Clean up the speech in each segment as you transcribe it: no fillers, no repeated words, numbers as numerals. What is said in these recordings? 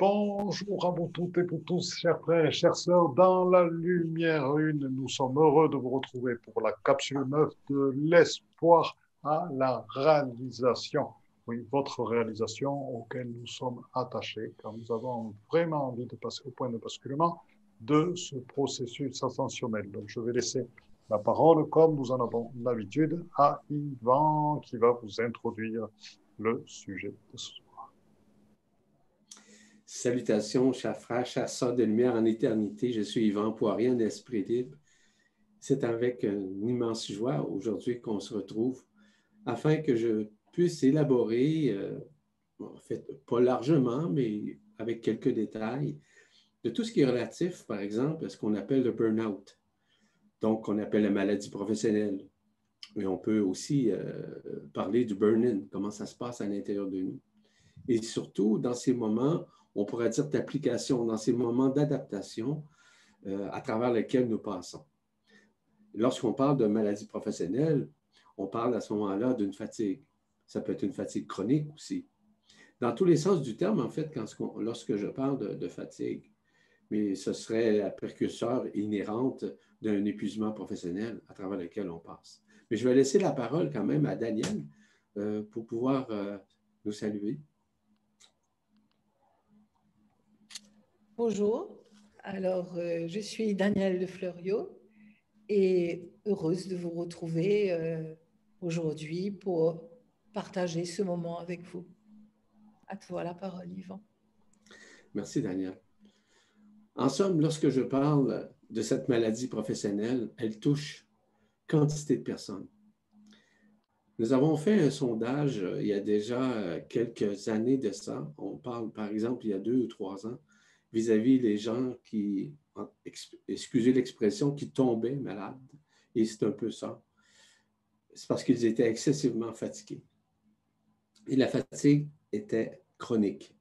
Bonjour à vous toutes et vous tous, chers frères et chères sœurs. Dans la lumière une, nous sommes heureux de vous retrouver pour la capsule 9 de l'espoir à la réalisation. Oui, votre réalisation auquel nous sommes attachés, car nous avons vraiment envie de passer au point de basculement de ce processus ascensionnel. Donc, je vais laisser la parole, comme nous en avons l'habitude, à Yvan qui va vous introduire le sujet de ce soir. Salutations, chers frères, chers sœurs de lumière en éternité. Je suis Yvan Poirier, un esprit libre. C'est avec une immense joie aujourd'hui qu'on se retrouve afin que je puisse élaborer, en fait, pas largement, mais avec quelques détails, de tout ce qui est relatif, par exemple, à ce qu'on appelle le burn-out. Donc, on appelle la maladie professionnelle. Mais on peut aussi parler du burn-in, comment ça se passe à l'intérieur de nous. Et surtout, dans ces moments, on pourrait dire d'application, dans ces moments d'adaptation à travers lesquels nous passons. Lorsqu'on parle de maladie professionnelle, on parle à ce moment-là d'une fatigue. Ça peut être une fatigue chronique aussi. Dans tous les sens du terme, en fait, lorsque je parle de fatigue, mais ce serait la précurseur inhérente d'un épuisement professionnel à travers lequel on passe. Mais je vais laisser la parole quand même à Daniel pour pouvoir nous saluer. Bonjour, alors je suis Danielle de Fleuriot et heureuse de vous retrouver aujourd'hui pour partager ce moment avec vous. À toi la parole, Yvan. Merci, Daniel. En somme, lorsque je parle de cette maladie professionnelle, elle touche quantité de personnes. Nous avons fait un sondage il y a déjà quelques années de ça. On parle, par exemple, il y a 2 ou 3 ans, vis-à-vis les gens qui, excusez l'expression, qui tombaient malades. Et c'est un peu ça. C'est parce qu'ils étaient excessivement fatigués. Et la fatigue était chronique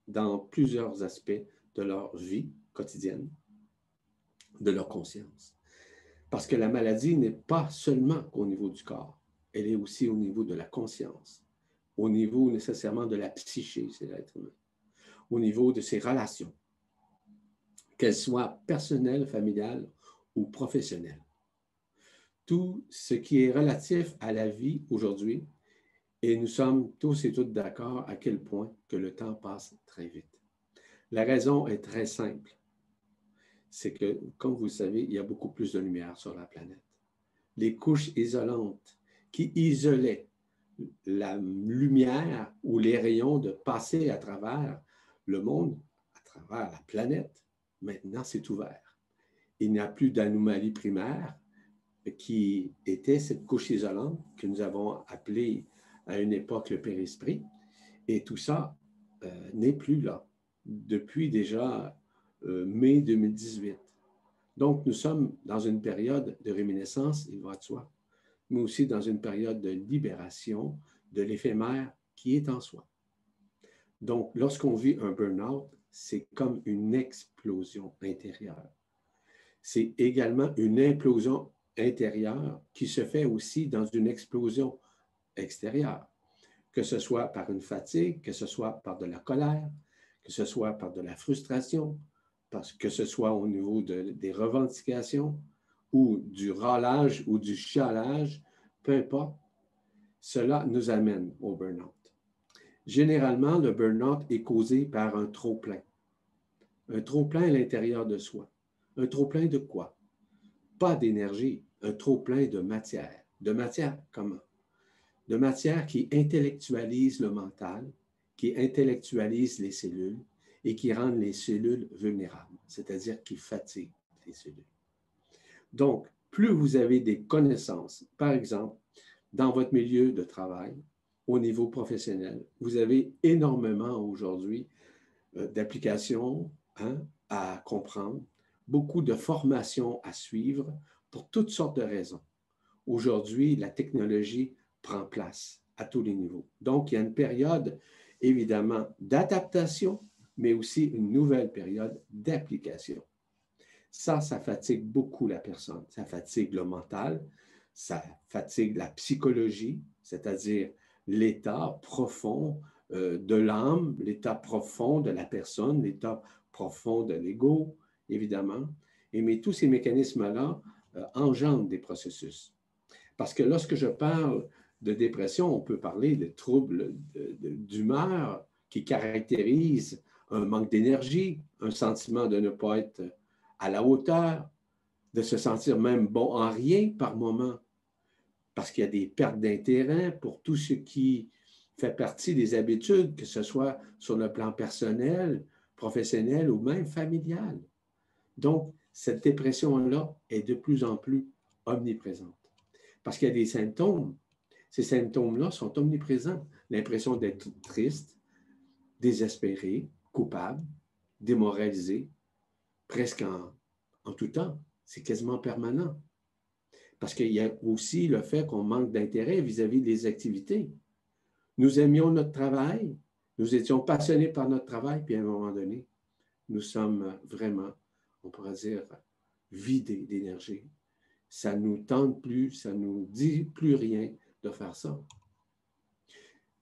dans plusieurs aspects de leur vie quotidienne, de leur conscience. Parce que la maladie n'est pas seulement au niveau du corps, elle est aussi au niveau de la conscience, au niveau nécessairement de la psyché, c'est l'être humain, au niveau de ses relations, qu'elles soient personnelles, familiales ou professionnelles. Tout ce qui est relatif à la vie aujourd'hui, et nous sommes tous et toutes d'accord à quel point que le temps passe très vite. La raison est très simple. C'est que, comme vous le savez, il y a beaucoup plus de lumière sur la planète. Les couches isolantes qui isolaient la lumière ou les rayons de passer à travers le monde, à travers la planète, maintenant c'est ouvert. Il n'y a plus d'anomalie primaire qui était cette couche isolante que nous avons appelée à une époque le périsprit. Et tout ça n'est plus là depuis déjà mai 2018. Donc, nous sommes dans une période de réminiscence, il va de soi, mais aussi dans une période de libération de l'éphémère qui est en soi. Donc, lorsqu'on vit un burn-out, c'est comme une explosion intérieure. C'est également une implosion intérieure qui se fait aussi dans une explosion extérieure, que ce soit par une fatigue, que ce soit par de la colère, que ce soit par de la frustration, que ce soit au niveau des revendications ou du râlage ou du chialage, peu importe, cela nous amène au burn-out. Généralement, le burn-out est causé par un trop-plein. Un trop-plein à l'intérieur de soi. Un trop-plein de quoi? Pas d'énergie, un trop-plein de matière. De matière comment? De matière qui intellectualise le mental, qui intellectualise les cellules et qui rend les cellules vulnérables, c'est-à-dire qui fatigue les cellules. Donc, plus vous avez des connaissances, par exemple, dans votre milieu de travail, au niveau professionnel, vous avez énormément aujourd'hui d'applications à comprendre, beaucoup de formations à suivre pour toutes sortes de raisons. Aujourd'hui, la technologie prend place à tous les niveaux. Donc, il y a une période, évidemment, d'adaptation, mais aussi une nouvelle période d'application. Ça fatigue beaucoup la personne. Ça fatigue le mental, ça fatigue la psychologie, c'est-à-dire l'état profond de l'âme, l'état profond de la personne, l'état profond de l'ego, évidemment. Mais tous ces mécanismes-là engendrent des processus. Parce que lorsque je parle de dépression, on peut parler de troubles d'humeur qui caractérisent un manque d'énergie, un sentiment de ne pas être à la hauteur, de se sentir même bon en rien par moment, parce qu'il y a des pertes d'intérêt pour tout ce qui fait partie des habitudes, que ce soit sur le plan personnel, professionnel ou même familial. Donc, cette dépression-là est de plus en plus omniprésente. Parce qu'il y a des symptômes. Ces symptômes-là sont omniprésents. L'impression d'être triste, désespéré, coupable, démoralisé, presque en tout temps. C'est quasiment permanent. Parce qu'il y a aussi le fait qu'on manque d'intérêt vis-à-vis des activités. Nous aimions notre travail, nous étions passionnés par notre travail, puis à un moment donné, nous sommes vraiment, on pourrait dire, vidés d'énergie. Ça ne nous tente plus, ça ne nous dit plus rien de faire ça.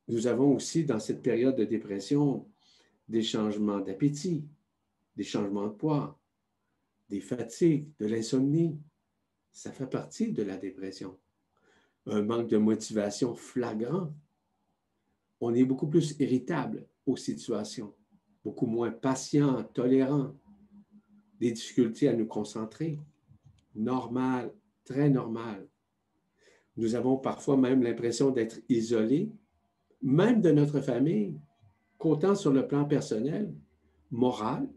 Nous avons aussi, dans cette période de dépression, des changements d'appétit, des changements de poids, des fatigues, de l'insomnie. Ça fait partie de la dépression. Un manque de motivation flagrant. On est beaucoup plus irritable aux situations, beaucoup moins patient, tolérant, des difficultés à nous concentrer. Normal, très normal. Nous avons parfois même l'impression d'être isolés, même de notre famille, qu'autant sur le plan personnel, moral,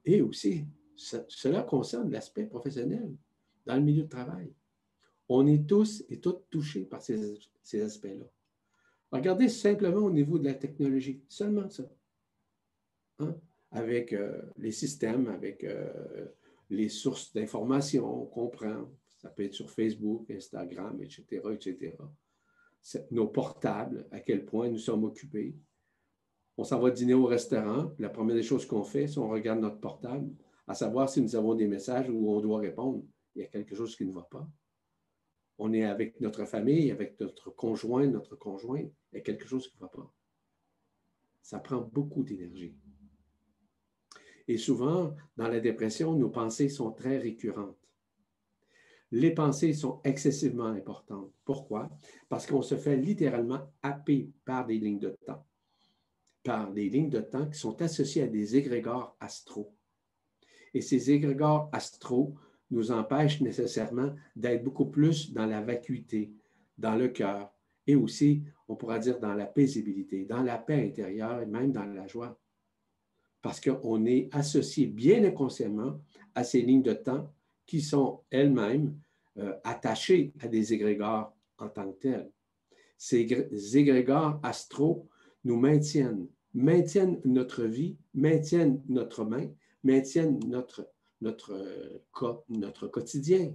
et aussi, cela concerne l'aspect professionnel, dans le milieu de travail. On est tous et toutes touchés par ces aspects-là. Regardez simplement au niveau de la technologie, seulement ça. Hein? Avec les systèmes, avec les sources d'informations, on comprend. Ça peut être sur Facebook, Instagram, etc., etc. Nos portables, à quel point nous sommes occupés. On s'en va dîner au restaurant, puis la première des choses qu'on fait, c'est qu'on regarde notre portable, à savoir si nous avons des messages où on doit répondre. Il y a quelque chose qui ne va pas. On est avec notre famille, avec notre conjoint, notre conjointe, il y a quelque chose qui ne va pas. Ça prend beaucoup d'énergie. Et souvent, dans la dépression, nos pensées sont très récurrentes. Les pensées sont excessivement importantes. Pourquoi? Parce qu'on se fait littéralement happer par des lignes de temps. Par des lignes de temps qui sont associées à des égrégores astraux. Et ces égrégores astraux nous empêchent nécessairement d'être beaucoup plus dans la vacuité, dans le cœur, et aussi, on pourra dire, dans la paisibilité, dans la paix intérieure et même dans la joie. Parce qu'on est associé bien inconsciemment à ces lignes de temps qui sont elles-mêmes attachées à des égrégores en tant que tels. Ces égrégores astraux nous maintiennent notre vie, maintiennent notre main, maintiennent notre quotidien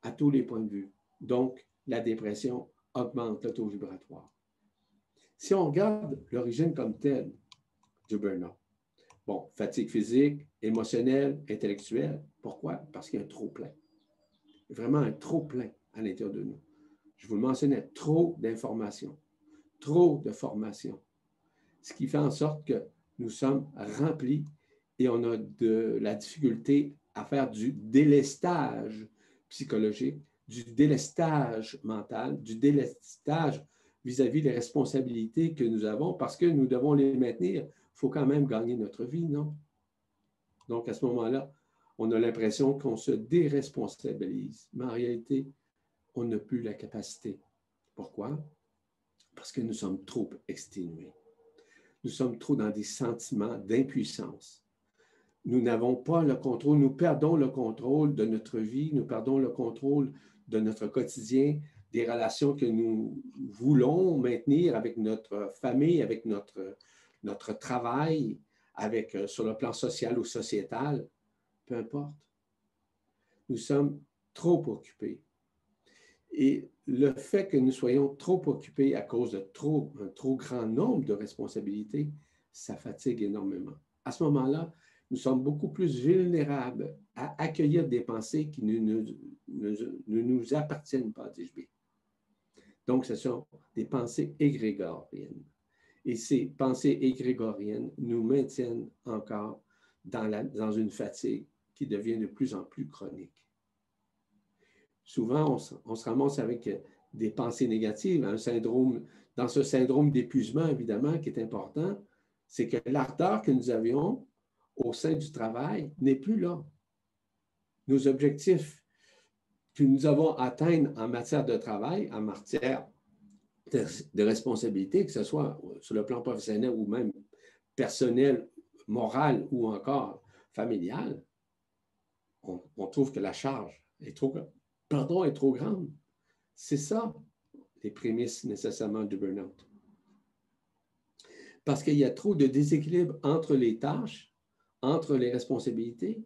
à tous les points de vue. Donc, la dépression augmente le taux vibratoire. Si on regarde l'origine comme telle du burn-out, bon, fatigue physique, émotionnelle, intellectuelle. Pourquoi? Parce qu'il y a un trop-plein. Vraiment un trop-plein à l'intérieur de nous. Je vous le mentionnais, trop d'informations, trop de formation. Ce qui fait en sorte que nous sommes remplis et on a de la difficulté à faire du délestage psychologique, du délestage mental, du délestage vis-à-vis des responsabilités que nous avons parce que nous devons les maintenir. Il faut quand même gagner notre vie, non? Donc, à ce moment-là, on a l'impression qu'on se déresponsabilise. Mais en réalité, on n'a plus la capacité. Pourquoi? Parce que nous sommes trop exténués. Nous sommes trop dans des sentiments d'impuissance. Nous n'avons pas le contrôle, nous perdons le contrôle de notre vie, nous perdons le contrôle de notre quotidien, des relations que nous voulons maintenir avec notre famille, avec notre travail, avec, sur le plan social ou sociétal, peu importe. Nous sommes trop occupés. Et le fait que nous soyons trop occupés à cause de un trop grand nombre de responsabilités, ça fatigue énormément. À ce moment-là, nous sommes beaucoup plus vulnérables à accueillir des pensées qui ne nous appartiennent pas, dis-je bien. Donc, ce sont des pensées égrégoriennes. Et ces pensées égrégoriennes nous maintiennent encore dans une fatigue qui devient de plus en plus chronique. Souvent, on se ramasse avec des pensées négatives, dans ce syndrome d'épuisement, évidemment, qui est important, c'est que l'ardeur que nous avions au sein du travail n'est plus là. Nos objectifs que nous avons atteints en matière de travail, en matière de responsabilité, que ce soit sur le plan professionnel ou même personnel, moral ou encore familial, on trouve que la charge est trop grande. C'est ça, les prémices nécessairement du burn-out. Parce qu'il y a trop de déséquilibre entre les tâches, entre les responsabilités,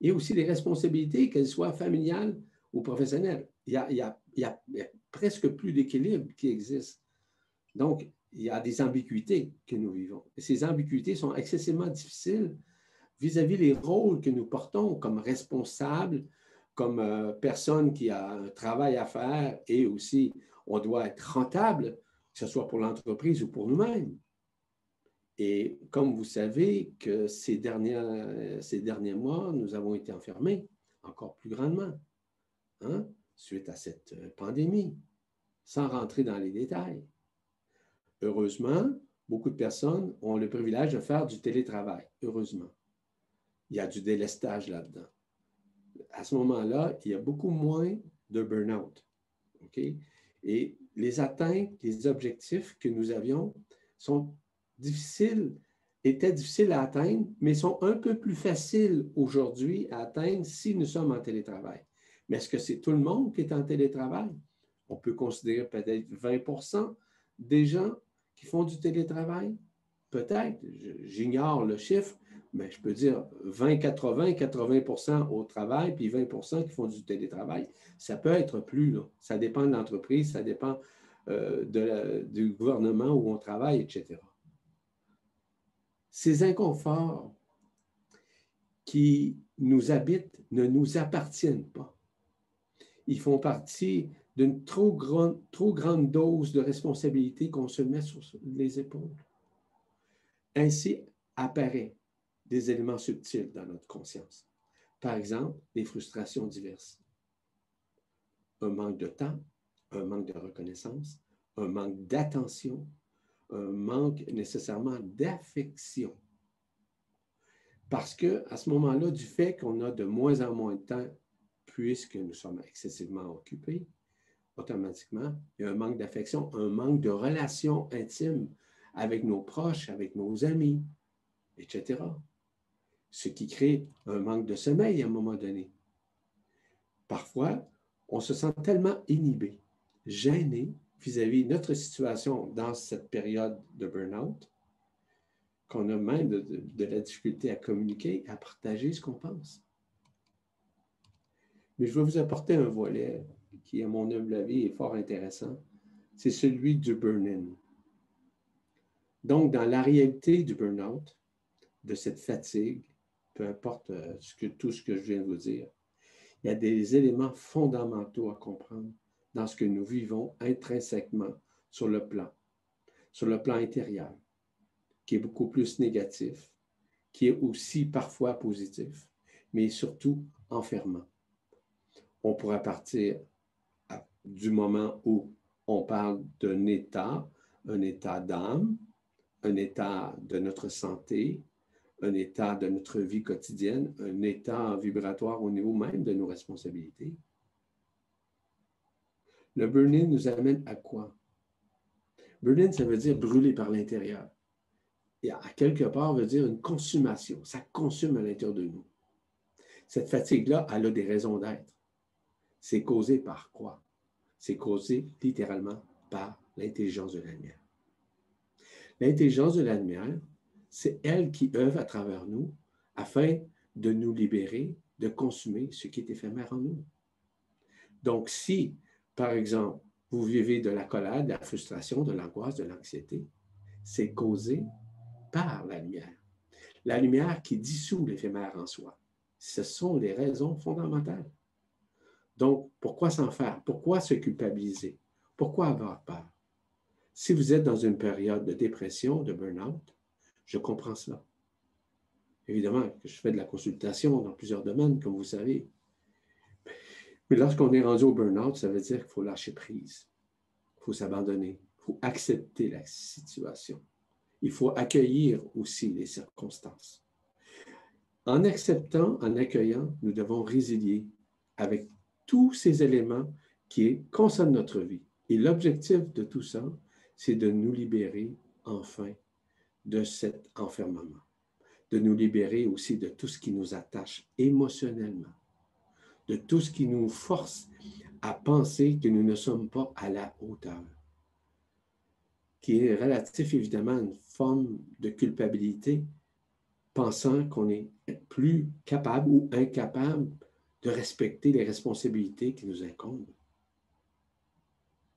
et aussi les responsabilités, qu'elles soient familiales ou professionnelles. Il y a presque plus d'équilibre qui existe. Donc, il y a des ambiguïtés que nous vivons. Et ces ambiguïtés sont excessivement difficiles vis-à-vis des rôles que nous portons comme responsables, comme personne qui a un travail à faire et aussi on doit être rentable, que ce soit pour l'entreprise ou pour nous-mêmes. Et comme vous savez que ces derniers mois, nous avons été enfermés encore plus grandement, suite à cette pandémie, sans rentrer dans les détails. Heureusement, beaucoup de personnes ont le privilège de faire du télétravail, heureusement. Il y a du délestage là-dedans. À ce moment-là, il y a beaucoup moins de burn-out. Okay? Et les atteintes, les objectifs que nous avions étaient difficiles à atteindre, mais sont un peu plus faciles aujourd'hui à atteindre si nous sommes en télétravail. Mais est-ce que c'est tout le monde qui est en télétravail? On peut considérer peut-être 20% des gens qui font du télétravail. Peut-être, j'ignore le chiffre, mais je peux dire 80% au travail, puis 20% qui font du télétravail. Ça peut être plus, là. Ça dépend de l'entreprise, ça dépend du gouvernement où on travaille, etc. Ces inconforts qui nous habitent ne nous appartiennent pas. Ils font partie d'une trop grande dose de responsabilité qu'on se met sur les épaules. Ainsi apparaissent des éléments subtils dans notre conscience. Par exemple, des frustrations diverses. Un manque de temps, un manque de reconnaissance, un manque d'attention, un manque nécessairement d'affection. Parce qu'à ce moment-là, du fait qu'on a de moins en moins de temps, puisque nous sommes excessivement occupés, automatiquement, il y a un manque d'affection, un manque de relations intimes avec nos proches, avec nos amis, etc. Ce qui crée un manque de sommeil à un moment donné. Parfois, on se sent tellement inhibé, gêné vis-à-vis de notre situation dans cette période de burn-out, qu'on a même de la difficulté à communiquer, à partager ce qu'on pense. Mais je vais vous apporter un volet qui, à mon humble avis, est fort intéressant. C'est celui du burn-in. Donc, dans la réalité du burn-out, de cette fatigue, peu importe tout ce que je viens de vous dire, il y a des éléments fondamentaux à comprendre dans ce que nous vivons intrinsèquement sur le plan intérieur, qui est beaucoup plus négatif, qui est aussi parfois positif, mais surtout enfermant. On pourra partir du moment où on parle d'un état, un état d'âme, un état de notre santé, un état de notre vie quotidienne, un état vibratoire au niveau même de nos responsabilités. Le burn-in nous amène à quoi? Burn-in, ça veut dire brûler par l'intérieur. Et à quelque part, veut dire une consommation. Ça consomme à l'intérieur de nous. Cette fatigue-là, elle a des raisons d'être. C'est causé par quoi? C'est causé littéralement par l'intelligence de la lumière. L'intelligence de la lumière, c'est elle qui œuvre à travers nous afin de nous libérer, de consommer ce qui est éphémère en nous. Donc, si, par exemple, vous vivez de la colère, de la frustration, de l'angoisse, de l'anxiété, c'est causé par la lumière. La lumière qui dissout l'éphémère en soi. Ce sont les raisons fondamentales. Donc, pourquoi s'en faire? Pourquoi se culpabiliser? Pourquoi avoir peur? Si vous êtes dans une période de dépression, de burn-out, je comprends cela. Évidemment que je fais de la consultation dans plusieurs domaines, comme vous savez. Mais lorsqu'on est rendu au burn-out, ça veut dire qu'il faut lâcher prise. Il faut s'abandonner. Il faut accepter la situation. Il faut accueillir aussi les circonstances. En acceptant, en accueillant, nous devons résilier avec tous ces éléments qui concernent notre vie. Et l'objectif de tout ça, c'est de nous libérer enfin de cet enfermement, de nous libérer aussi de tout ce qui nous attache émotionnellement, de tout ce qui nous force à penser que nous ne sommes pas à la hauteur, qui est relatif évidemment à une forme de culpabilité, pensant qu'on n'est plus capable ou incapable de respecter les responsabilités qui nous incombent.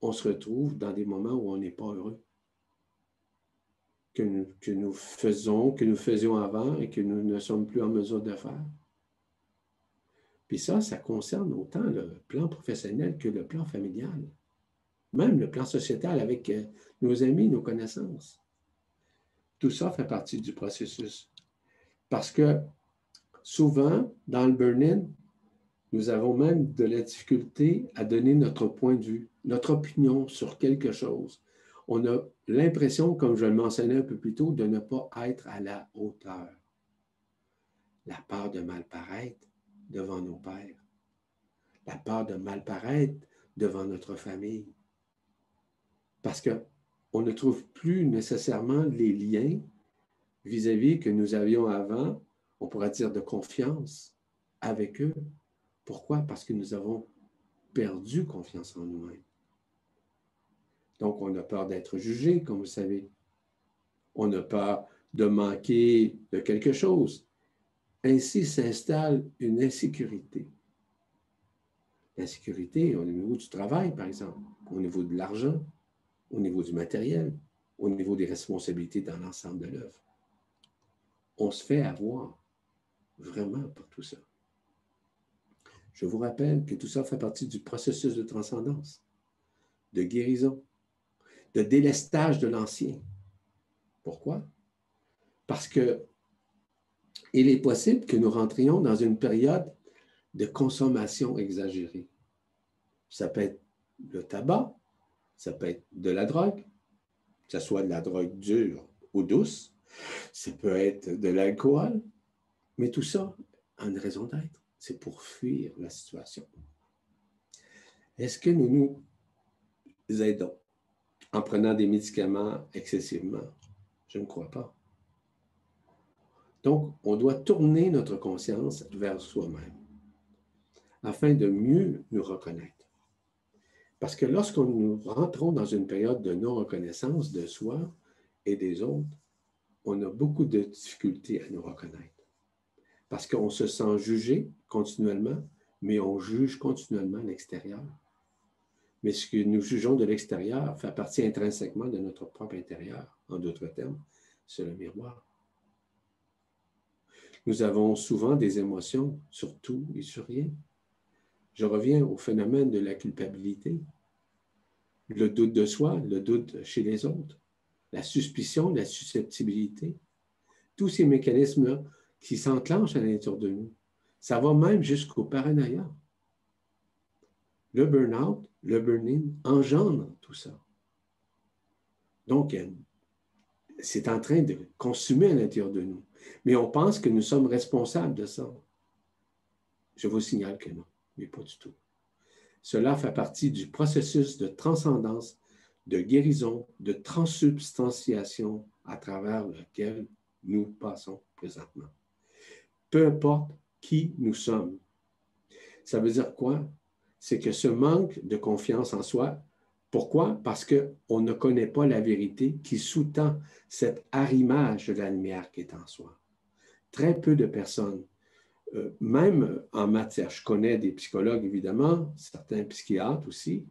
On se retrouve dans des moments où on n'est pas heureux, que nous faisions avant et que nous ne sommes plus en mesure de faire. Puis ça concerne autant le plan professionnel que le plan familial, même le plan sociétal avec nos amis, nos connaissances. Tout ça fait partie du processus. Parce que souvent, dans le burn-in, nous avons même de la difficulté à donner notre point de vue, notre opinion sur quelque chose. On a l'impression, comme je le mentionnais un peu plus tôt, de ne pas être à la hauteur. La peur de mal paraître devant nos pères. La peur de mal paraître devant notre famille. Parce qu'on ne trouve plus nécessairement les liens vis-à-vis que nous avions avant, on pourrait dire de confiance avec eux. Pourquoi? Parce que nous avons perdu confiance en nous-mêmes. Donc, on a peur d'être jugé, comme vous savez. On a peur de manquer de quelque chose. Ainsi s'installe une insécurité. L'insécurité au niveau du travail, par exemple, au niveau de l'argent, au niveau du matériel, au niveau des responsabilités dans l'ensemble de l'œuvre. On se fait avoir vraiment par tout ça. Je vous rappelle que tout ça fait partie du processus de transcendance, de guérison, de délestage de l'ancien. Pourquoi? Parce que il est possible que nous rentrions dans une période de consommation exagérée. Ça peut être le tabac, ça peut être de la drogue, que ce soit de la drogue dure ou douce, ça peut être de l'alcool, mais tout ça a une raison d'être. C'est pour fuir la situation. Est-ce que nous nous aidons en prenant des médicaments excessivement? Je ne crois pas. Donc, on doit tourner notre conscience vers soi-même afin de mieux nous reconnaître. Parce que lorsqu'on nous rentrons dans une période de non-reconnaissance de soi et des autres, on a beaucoup de difficultés à nous reconnaître. Parce qu'on se sent jugé continuellement, mais on juge continuellement l'extérieur. Mais ce que nous jugeons de l'extérieur fait partie intrinsèquement de notre propre intérieur. En d'autres termes, c'est le miroir. Nous avons souvent des émotions sur tout et sur rien. Je reviens au phénomène de la culpabilité, le doute de soi, le doute chez les autres, la suspicion, la susceptibilité. Tous ces mécanismes-là qui s'enclenchent à l'intérieur de nous. Ça va même jusqu'au paranoïa. Le burn-out, le burn-in engendre tout ça. Donc, c'est en train de consumer à l'intérieur de nous. Mais on pense que nous sommes responsables de ça. Je vous signale que non, mais pas du tout. Cela fait partie du processus de transcendance, de guérison, de transsubstantiation à travers lequel nous passons présentement. Peu importe qui nous sommes. Ça veut dire quoi? C'est que ce manque de confiance en soi, pourquoi? Parce qu'on ne connaît pas la vérité qui sous-tend cet arrimage de la lumière qui est en soi. Très peu de personnes, même en matière, je connais des psychologues évidemment, certains psychiatres aussi,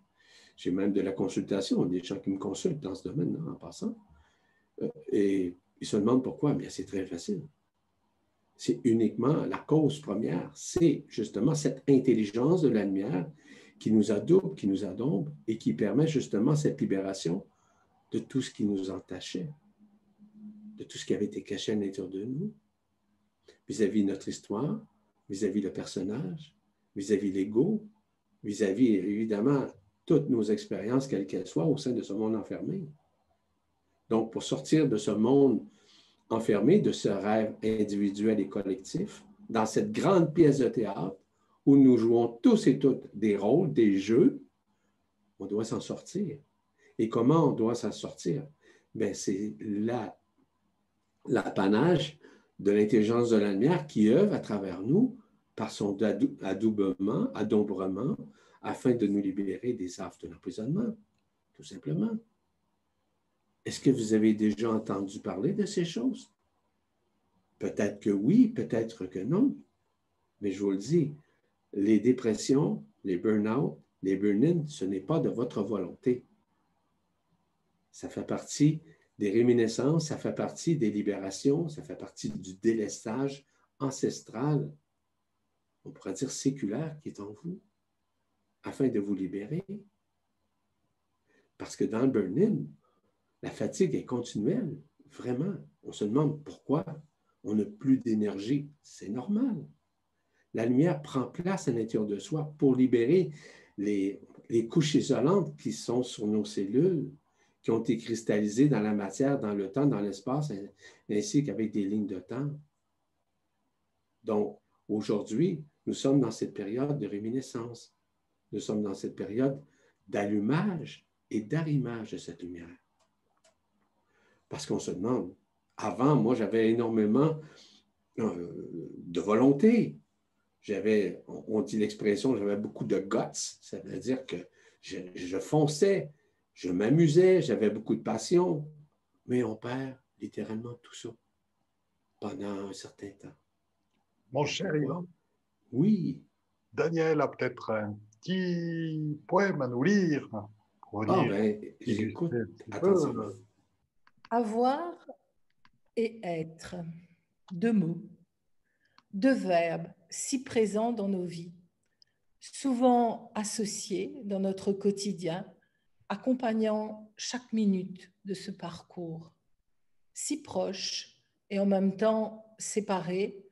j'ai même de la consultation, des gens qui me consultent dans ce domaine en passant, et ils se demandent pourquoi. Bien, c'est très facile. C'est uniquement la cause première, c'est justement cette intelligence de la lumière qui nous adoube, qui nous adombe et qui permet justement cette libération de tout ce qui nous entachait, de tout ce qui avait été caché à l'intérieur de nous, vis-à-vis notre histoire, vis-à-vis le personnage, vis-à-vis l'ego, vis-à-vis, évidemment, toutes nos expériences, quelles qu'elles soient, au sein de ce monde enfermé. Donc, pour sortir de ce monde enfermé, de ce rêve individuel et collectif, dans cette grande pièce de théâtre où nous jouons tous et toutes des rôles, des jeux, on doit s'en sortir. Et comment on doit s'en sortir? Bien, c'est l'apanage de l'intelligence de la lumière qui œuvre à travers nous par son adoubement, afin de nous libérer des affres de l'emprisonnement, tout simplement. Est-ce que vous avez déjà entendu parler de ces choses? Peut-être que oui, peut-être que non. Mais je vous le dis, les dépressions, les burn-out, les burn-in, ce n'est pas de votre volonté. Ça fait partie des réminiscences, ça fait partie des libérations, ça fait partie du délestage ancestral, on pourrait dire séculaire, qui est en vous, afin de vous libérer. Parce que dans le burn-in, la fatigue est continuelle, vraiment. On se demande pourquoi on n'a plus d'énergie. C'est normal. La lumière prend place à l'intérieur de soi pour libérer les couches isolantes qui sont sur nos cellules, qui ont été cristallisées dans la matière, dans le temps, dans l'espace, ainsi qu'avec des lignes de temps. Donc, aujourd'hui, nous sommes dans cette période de réminiscence. Nous sommes dans cette période d'allumage et d'arrimage de cette lumière. Parce qu'on se demande, avant, moi, j'avais énormément de volonté. On dit l'expression, j'avais beaucoup de guts. Ça veut dire que je fonçais, je m'amusais, j'avais beaucoup de passion. Mais on perd littéralement tout ça pendant un certain temps. Mon cher Ivan, oui. Daniel a peut-être un petit poème à nous lire pour Ah, venir ben, j'écoute attentivement. Avoir et être, deux mots, deux verbes si présents dans nos vies, souvent associés dans notre quotidien, accompagnant chaque minute de ce parcours, si proches et en même temps séparés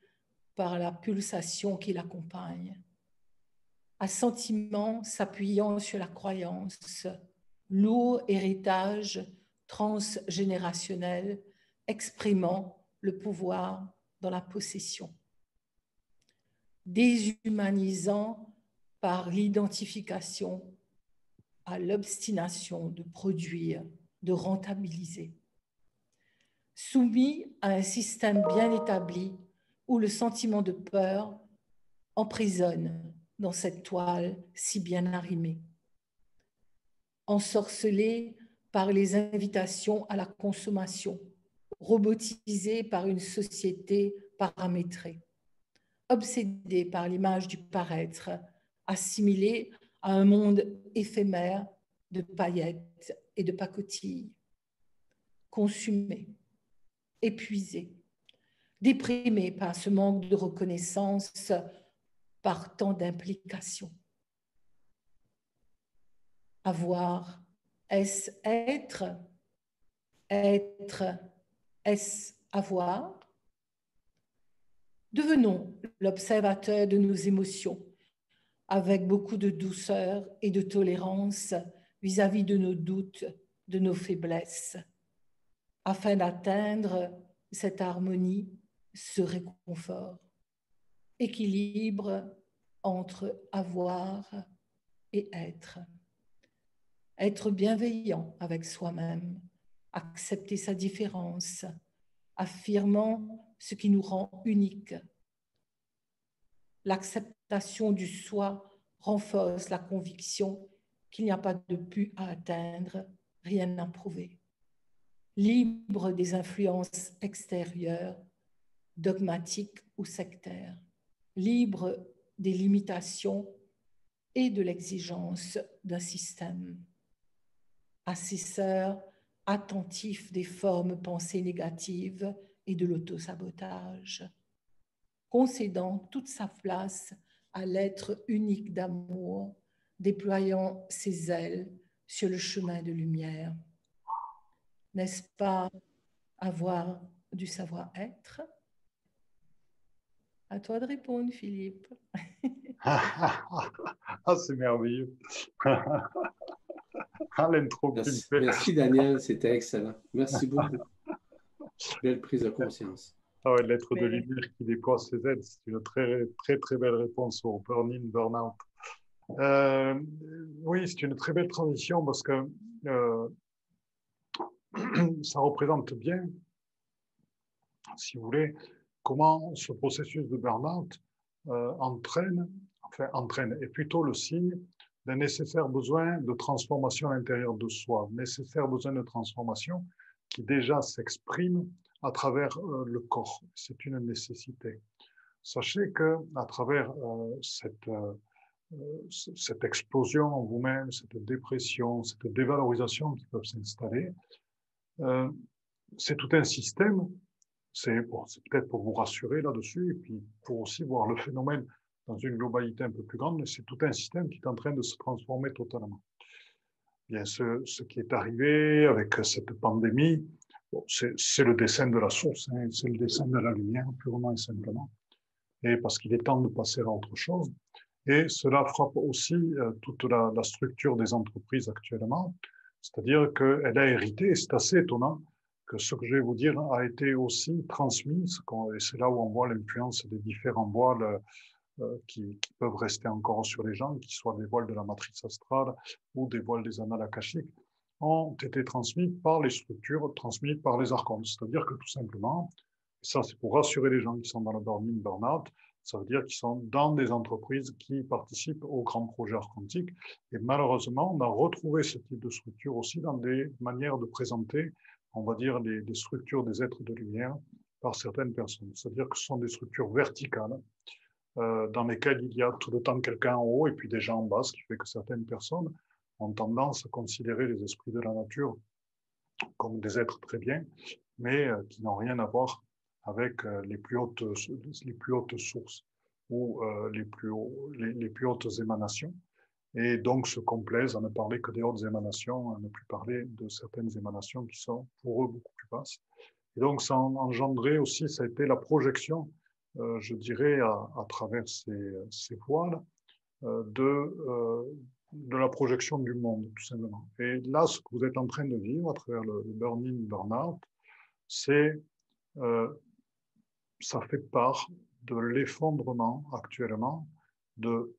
par la pulsation qui l'accompagne. Assentiment s'appuyant sur la croyance, lourd héritage transgénérationnel exprimant le pouvoir dans la possession. Déshumanisant par l'identification à l'obstination de produire, de rentabiliser. Soumis à un système bien établi où le sentiment de peur emprisonne dans cette toile si bien arrimée. Ensorcelé par les invitations à la consommation, robotisé par une société paramétrée, obsédé par l'image du paraître, assimilé à un monde éphémère de paillettes et de pacotilles, consumé, épuisé, déprimé par ce manque de reconnaissance, par tant d'implications. Avoir, est-ce être? Être, est-ce avoir? Devenons l'observateur de nos émotions, avec beaucoup de douceur et de tolérance vis-à-vis de nos doutes, de nos faiblesses, afin d'atteindre cette harmonie, ce réconfort, équilibre entre avoir et être. Être bienveillant avec soi-même, accepter sa différence, affirmant ce qui nous rend unique. L'acceptation du soi renforce la conviction qu'il n'y a pas de but à atteindre, rien à prouver. Libre des influences extérieures, dogmatiques ou sectaires. Libre des limitations et de l'exigence d'un système. Assesseur attentif des formes pensées négatives et de l'autosabotage, concédant toute sa place à l'être unique d'amour, déployant ses ailes sur le chemin de lumière. N'est-ce pas avoir du savoir-être? À toi de répondre, Philippe. Ah, c'est merveilleux. Ah, l'intro qu'il Merci, fait. merci Daniel, c'était excellent. Merci beaucoup. Belle prise de conscience. Ah ouais, l'être de Mais, lumière qui déploie ses ailes, c'est une très, très, très belle réponse au burn-in, burn-out. Oui, c'est une très belle transition parce que euh, ça représente bien, si vous voulez, comment ce processus de burn-out entraîne, est plutôt le signe d'un nécessaire besoin de transformation à l'intérieur de soi, nécessaire besoin de transformation qui déjà s'exprime à travers le corps. C'est une nécessité. Sachez que à travers cette explosion en vous-même, cette dépression, cette dévalorisation qui peuvent s'installer, euh, c'est tout un système. C'est bon, peut-être pour vous rassurer là-dessus et puis pour aussi voir le phénomène dans une globalité un peu plus grande, mais c'est tout un système qui est en train de se transformer totalement. Bien, ce qui est arrivé avec cette pandémie, bon, c'est le dessein de la source, hein, c'est le dessein de la lumière, purement et simplement. Et parce qu'il est temps de passer à autre chose. Et cela frappe aussi toute la structure des entreprises actuellement, c'est-à-dire qu'elle a hérité, et c'est assez étonnant, que ce que je vais vous dire a été aussi transmis, et c'est là où on voit l'influence des différents voiles qui peuvent rester encore sur les gens, qui soient des voiles de la matrice astrale ou des voiles des annales akashiques, ont été transmis par les structures, transmis par les archontes. C'est-à-dire que tout simplement, ça c'est pour rassurer les gens qui sont dans le burn-in, burn-out, ça veut dire qu'ils sont dans des entreprises qui participent aux grands projets archontiques. Et malheureusement, on a retrouvé ce type de structure aussi dans des manières de présenter, on va dire, les structures des êtres de lumière par certaines personnes. C'est-à-dire que ce sont des structures verticales dans lesquelles il y a tout le temps quelqu'un en haut et puis des gens en bas, ce qui fait que certaines personnes ont tendance à considérer les esprits de la nature comme des êtres très bien, mais qui n'ont rien à voir avec les plus hautes sources ou les plus hautes émanations, et donc se complaisent à ne parler que des hautes émanations, à ne plus parler de certaines émanations qui sont pour eux beaucoup plus basses. Et donc ça a engendré aussi, ça a été la projection, je dirais, à travers ces voiles, de la projection du monde, tout simplement. Et là, ce que vous êtes en train de vivre à travers le burn-in, burn-out, c'est, euh, ça fait part de l'effondrement actuellement de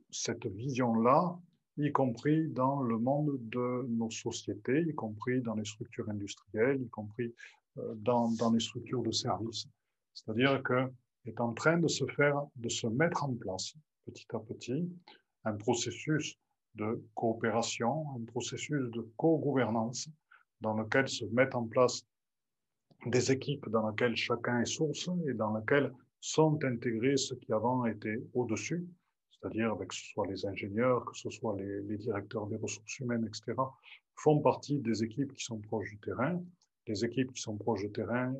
cette vision-là, y compris dans le monde de nos sociétés, y compris dans les structures industrielles, y compris dans les structures de services. C'est-à-dire que est en train de se mettre en place petit à petit un processus de coopération, un processus de co-gouvernance dans lequel se mettent en place des équipes dans lesquelles chacun est source et dans lesquelles sont intégrés ceux qui avant étaient au-dessus, c'est-à-dire que ce soit les ingénieurs, que ce soit les directeurs des ressources humaines, etc., font partie des équipes qui sont proches du terrain. Les équipes qui sont proches du terrain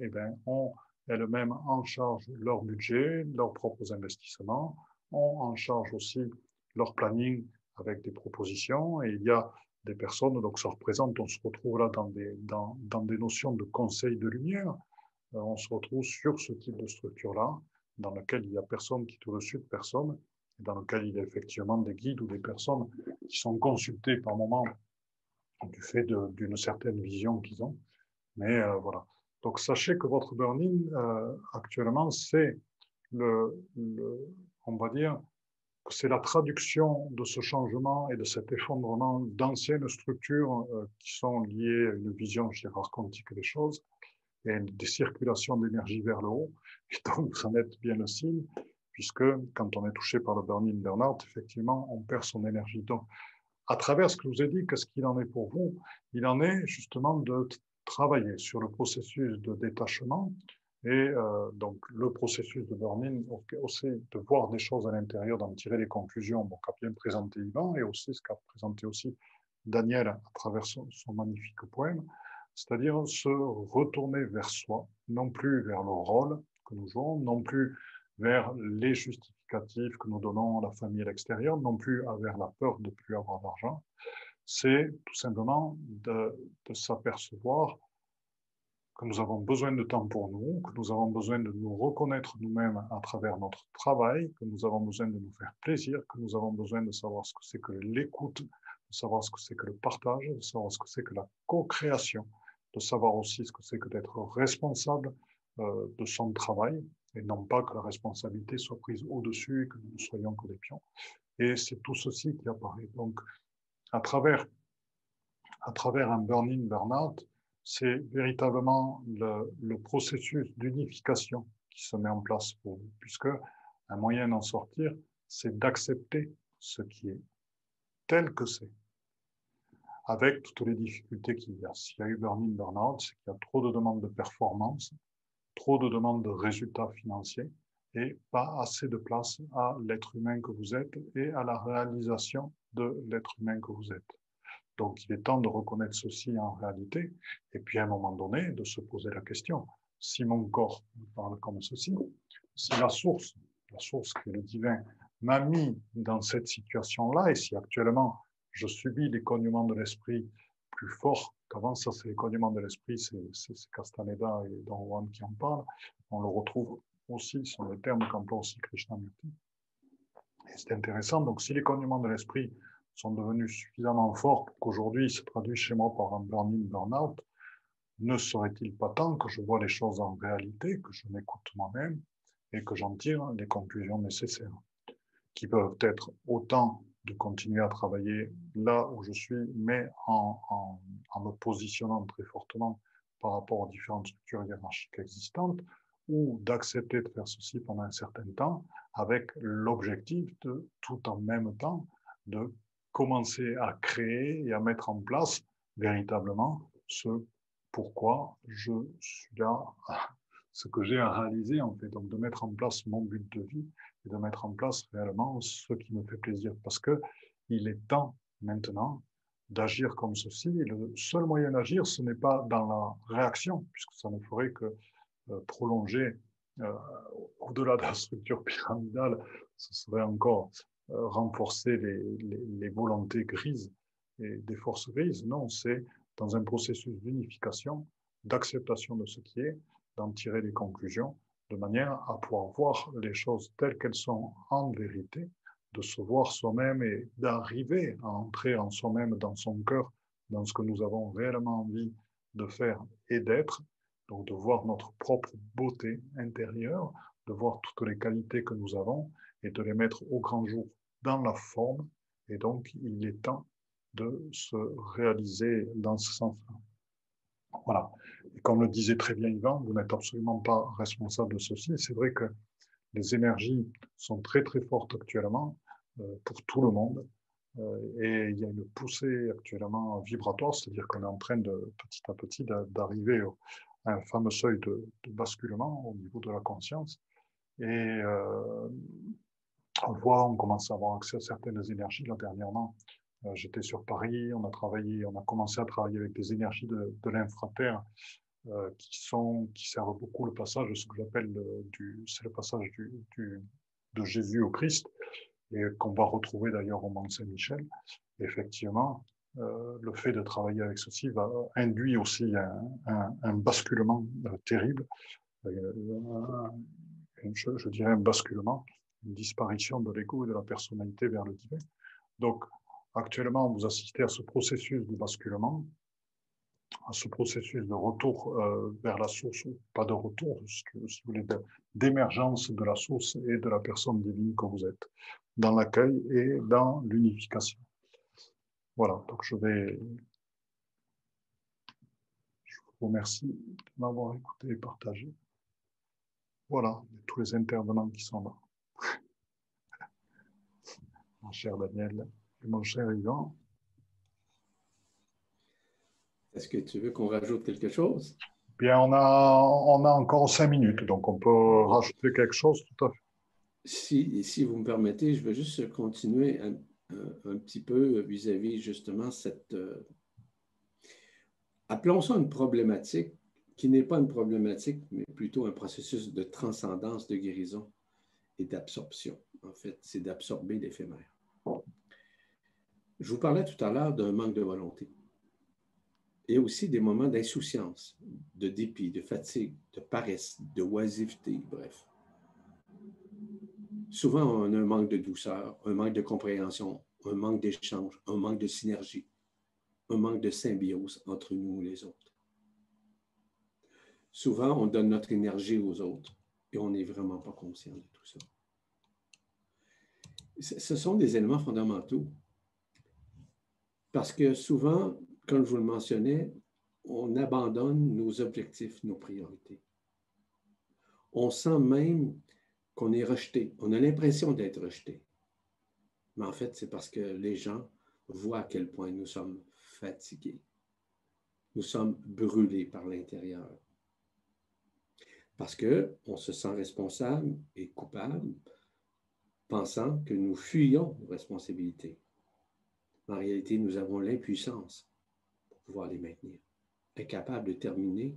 ont elles-mêmes en charge leur budget, leurs propres investissements, ont en charge aussi leur planning avec des propositions, et il y a des personnes, donc ça représente, on se retrouve là dans des notions de conseil de lumière, on se retrouve sur ce type de structure-là, dans lequel il n'y a personne qui est au-dessus de personne, et dans lequel il y a effectivement des guides ou des personnes qui sont consultées par moment du fait d'une certaine vision qu'ils ont. Mais voilà. Donc sachez que votre burn-in, actuellement, c'est on va dire, que c'est la traduction de ce changement et de cet effondrement d'anciennes structures qui sont liées à une vision hiérarchique des choses et à des circulations d'énergie vers le haut. Et donc, ça en est bien le signe, puisque quand on est touché par le burn-in, burn-out, effectivement, on perd son énergie. Donc, à travers ce que je vous ai dit, qu'est-ce qu'il en est pour vous? Il en est justement de travailler sur le processus de détachement et donc le processus de burn-in, aussi de voir des choses à l'intérieur, d'en tirer des conclusions, bon, qu'a bien présenté Yvan et aussi ce qu'a présenté aussi Daniel à travers son magnifique poème, c'est-à-dire se retourner vers soi, non plus vers le rôle que nous jouons, non plus vers les justificatifs que nous donnons à la famille à l'extérieur, non plus vers la peur de ne plus avoir d'argent. C'est tout simplement de s'apercevoir que nous avons besoin de temps pour nous, que nous avons besoin de nous reconnaître nous-mêmes à travers notre travail, que nous avons besoin de nous faire plaisir, que nous avons besoin de savoir ce que c'est que l'écoute, de savoir ce que c'est que le partage, de savoir ce que c'est que la co-création, de savoir aussi ce que c'est que d'être responsable de son travail, et non pas que la responsabilité soit prise au-dessus et que nous ne soyons que des pions. Et c'est tout ceci qui apparaît. Donc, à travers un burn-in, burn-out, c'est véritablement le processus d'unification qui se met en place pour vous, puisque un moyen d'en sortir, c'est d'accepter ce qui est tel que c'est, avec toutes les difficultés qu'il y a. S'il y a eu burn-in, burn-out, c'est qu'il y a trop de demandes de performance, trop de demandes de résultats financiers et pas assez de place à l'être humain que vous êtes et à la réalisation de l'être humain que vous êtes. Donc, il est temps de reconnaître ceci en réalité, et puis à un moment donné, de se poser la question, si mon corps me parle comme ceci, si la source qui est le divin, m'a mis dans cette situation-là, et si actuellement je subis les cognements de l'esprit plus forts qu'avant, ça c'est les cognements de l'esprit, c'est Castaneda et Don Juan qui en parlent, on le retrouve aussi, ce sont les termes qu'emploie aussi Krishnamurti. Et c'est intéressant, donc si les cognements de l'esprit sont devenus suffisamment forts pour qu'aujourd'hui se traduisent chez moi par un burn-in, burn-out, ne serait-il pas temps que je vois les choses en réalité, que je m'écoute moi-même et que j'en tire les conclusions nécessaires, qui peuvent être autant de continuer à travailler là où je suis, mais en me positionnant très fortement par rapport aux différentes structures hiérarchiques existantes, ou d'accepter de faire ceci pendant un certain temps, avec l'objectif de, tout en même temps, de commencer à créer et à mettre en place véritablement ce pourquoi je suis là, ce que j'ai à réaliser en fait. Donc de mettre en place mon but de vie et de mettre en place réellement ce qui me fait plaisir. Parce que il est temps maintenant d'agir comme ceci. Et le seul moyen d'agir, ce n'est pas dans la réaction, puisque ça ne ferait que prolonger au-delà de la structure pyramidale, ce serait encore renforcer les volontés grises et des forces grises. Non, c'est dans un processus d'unification, d'acceptation de ce qui est, d'en tirer des conclusions, de manière à pouvoir voir les choses telles qu'elles sont en vérité, de se voir soi-même et d'arriver à entrer en soi-même, dans son cœur, dans ce que nous avons réellement envie de faire et d'être, donc de voir notre propre beauté intérieure, de voir toutes les qualités que nous avons et de les mettre au grand jour dans la forme. Et donc, il est temps de se réaliser dans ce sens-là. Voilà. Et comme le disait très bien Yvan, vous n'êtes absolument pas responsable de ceci. C'est vrai que les énergies sont très très fortes actuellement pour tout le monde. Et il y a une poussée actuellement vibratoire, c'est-à-dire qu'on est en train de petit à petit d'arriver à un fameux seuil de basculement au niveau de la conscience. Et on le voit, on commence à avoir accès à certaines énergies. Là, dernièrement, j'étais sur Paris, on a commencé à travailler avec des énergies de l'infraterre qui servent beaucoup le passage, ce que j'appelle c'est le passage de Jésus au Christ, et qu'on va retrouver d'ailleurs au Mont Saint-Michel. Effectivement, le fait de travailler avec ceci induit aussi un basculement terrible, je dirais un basculement, une disparition de l'ego et de la personnalité vers le divin. Donc, actuellement, vous assistez à ce processus de basculement, à ce processus de retour vers la source, pas de retour, si vous voulez, d'émergence de la source et de la personne divine que vous êtes, dans l'accueil et dans l'unification. Voilà, donc je vous remercie de m'avoir écouté et partagé. Voilà, tous les intervenants qui sont là. Mon cher Daniel et mon cher Yvan. Est-ce que tu veux qu'on rajoute quelque chose? Bien, on a encore 5 minutes, donc on peut rajouter quelque chose, tout à fait. Si vous me permettez, je vais juste continuer un petit peu vis-à-vis justement cette... appelons ça une problématique qui n'est pas une problématique, mais plutôt un processus de transcendance, de guérison et d'absorption. En fait, c'est d'absorber l'éphémère. Je vous parlais tout à l'heure d'un manque de volonté. il y a aussi des moments d'insouciance, de dépit, de fatigue, de paresse, de oisiveté, bref. Souvent, on a un manque de douceur, un manque de compréhension, un manque d'échange, un manque de synergie, un manque de symbiose entre nous et les autres. Souvent, on donne notre énergie aux autres et on n'est vraiment pas conscient de tout ça. Ce sont des éléments fondamentaux parce que souvent, comme je vous le mentionnais, on abandonne nos objectifs, nos priorités. On sent même qu'on est rejeté. On a l'impression d'être rejeté. Mais en fait, c'est parce que les gens voient à quel point nous sommes fatigués. Nous sommes brûlés par l'intérieur. Parce qu'on se sent responsable et coupable, pensant que nous fuyons nos responsabilités. En réalité, nous avons l'impuissance pour pouvoir les maintenir. Incapables de terminer,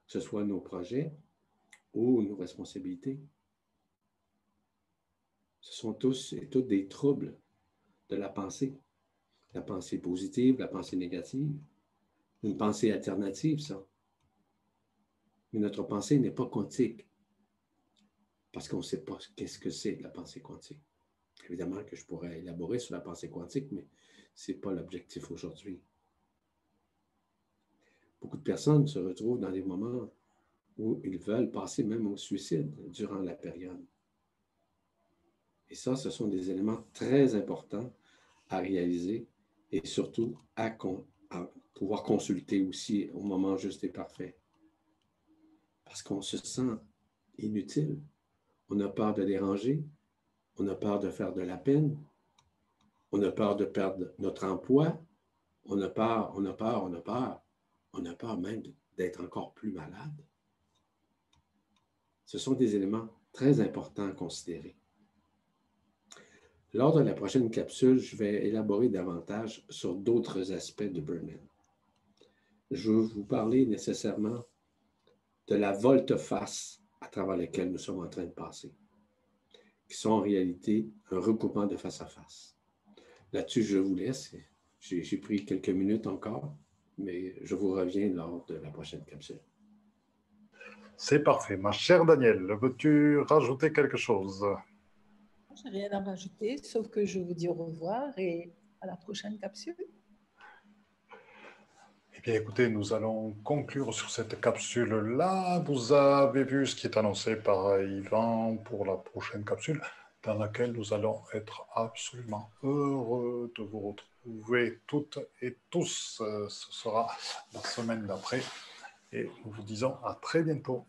que ce soit nos projets ou nos responsabilités. Ce sont tous et toutes des troubles de la pensée positive, la pensée négative, une pensée alternative, ça. Mais notre pensée n'est pas quantique, parce qu'on ne sait pas qu'est-ce que c'est la pensée quantique. Évidemment que je pourrais élaborer sur la pensée quantique, mais ce n'est pas l'objectif aujourd'hui. Beaucoup de personnes se retrouvent dans des moments où ils veulent passer même au suicide durant la période. Et ça, ce sont des éléments très importants à réaliser et surtout à pouvoir consulter aussi au moment juste et parfait. Parce qu'on se sent inutile. On a peur de déranger. On a peur de faire de la peine. On a peur de perdre notre emploi. On a peur même d'être encore plus malade. Ce sont des éléments très importants à considérer. Lors de la prochaine capsule, je vais élaborer davantage sur d'autres aspects de burn-out. Je veux vous parler nécessairement de la volte-face à travers laquelle nous sommes en train de passer, qui sont en réalité un recoupement de face à face. Là-dessus, je vous laisse. J'ai pris quelques minutes encore, mais je vous reviens lors de la prochaine capsule. C'est parfait. Ma chère Danielle, veux-tu rajouter quelque chose? Je n'ai rien à rajouter, sauf que je vous dis au revoir et à la prochaine capsule. Eh bien, écoutez, nous allons conclure sur cette capsule-là. Vous avez vu ce qui est annoncé par Yvan pour la prochaine capsule, dans laquelle nous allons être absolument heureux de vous retrouver toutes et tous. Ce sera la semaine d'après. Et nous vous disons à très bientôt.